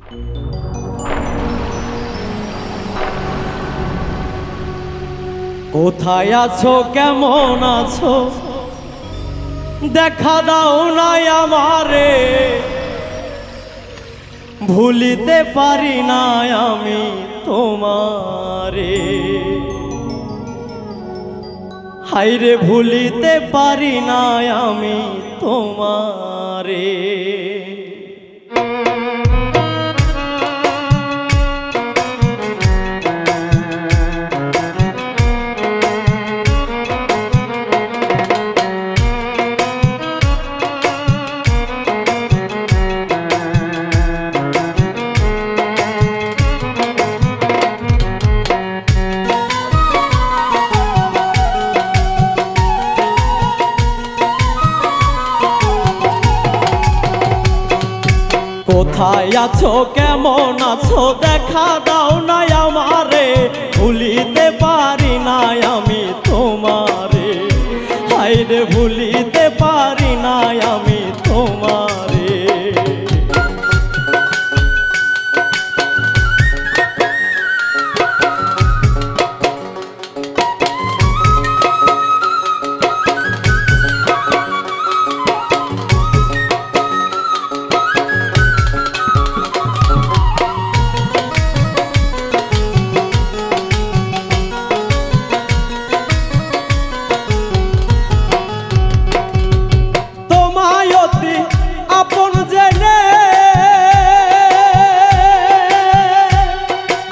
কোথায় আছো, কেমন আছো, দেখা দাও নাই আমারে। ভুলিতে পারি না আমি তোমারে, হায়রে ভুলিতে পারি না আমি তোমারে। কোথায় আছো, কেমন আছো, দেখা দাও নাই আমারে। ভুলিতে পারি না আমি তোমারে, হায়রে ভুলিতে পারি না আমি তোমারে। আপন জেনে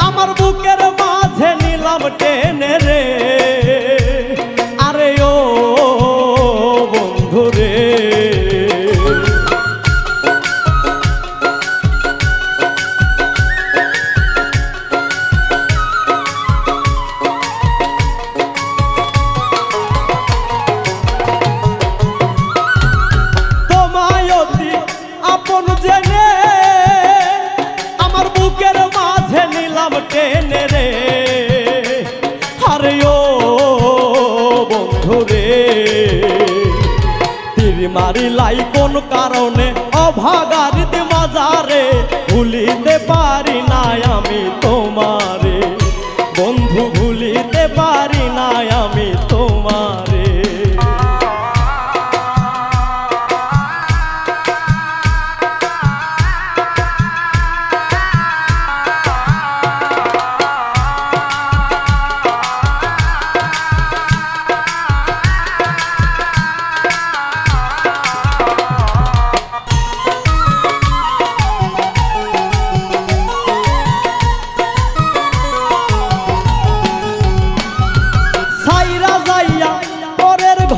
আমার বুকের মাঝে নিলাম টেনে রে, আরে ও বন্ধু রে। আপন জেনে আমার বুকের মাঝে নিলাম টেনে রে, আরে ও বন্ধু রে। তীর মারিলাই কোন কারণে অভাগারিতে মাজারে, ভুলিতে পারি না আমি তোমারে, বন্ধু ভুলিতে পারি না আমি তোমারে।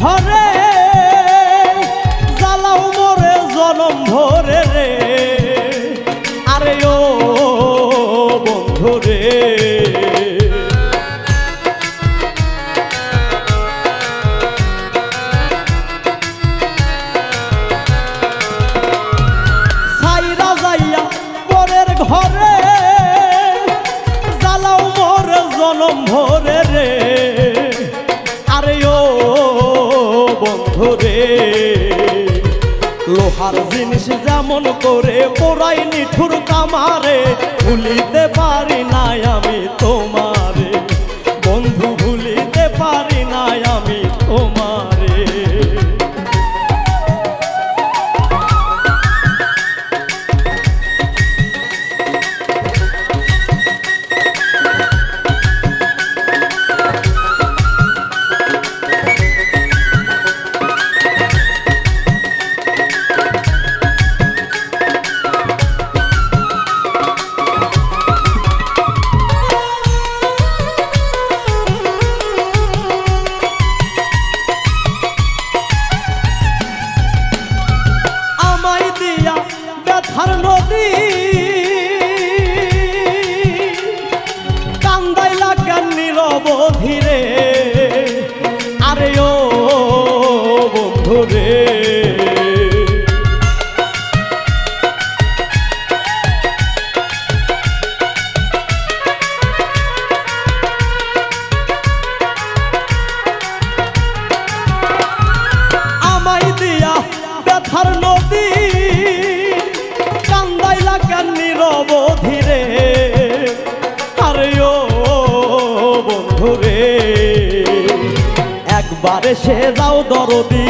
ঘরে জ্বালাও মোরে জনম ভরে রে, আরে ও বন্ধু রে। সাইরা যাইয়া পরের ঘরে জ্বালাও মোরে জনম ভরে রে, আরে ও বন্ধু রে। লোহার জিনিস যেমন করে পোড়াই নিঠুর কামারে, ভুলিতে পারি না আমি তোমারে, বন্ধু ভুলিতে পারি না আমি তোমারে। একবার এসে যাও দরদি।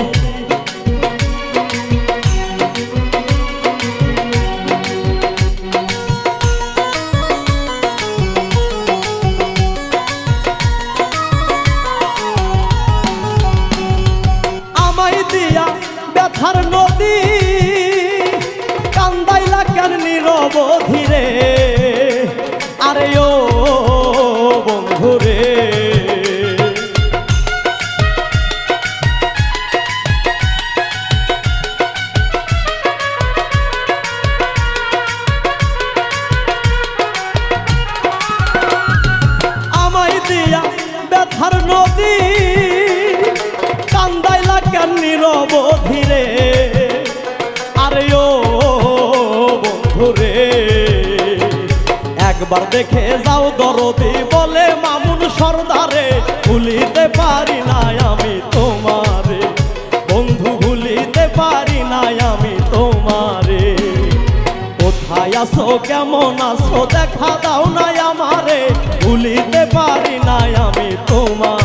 আমায় দিয়া ব্যথার নদী কান্দাইলা কেন নীরব ধীরে, আরে ও বন্ধুরে। আমায় দিয়া ব্যথার নদী কান্দাইলা কেন নীরব ধীরে, আরে ও বন্ধুরে। একবার দেখে যাও দরদি বলে মামুন সর্দারে, ভুলিতে পারি নাই আমি তোমারে বন্ধু, ভুলিতে পারি নাই আমি তোমারে। কোথায় আছো কেমন আছো দেখা দাও নাই আমারে, ভুলিতে পারি নাই আমি তোমার।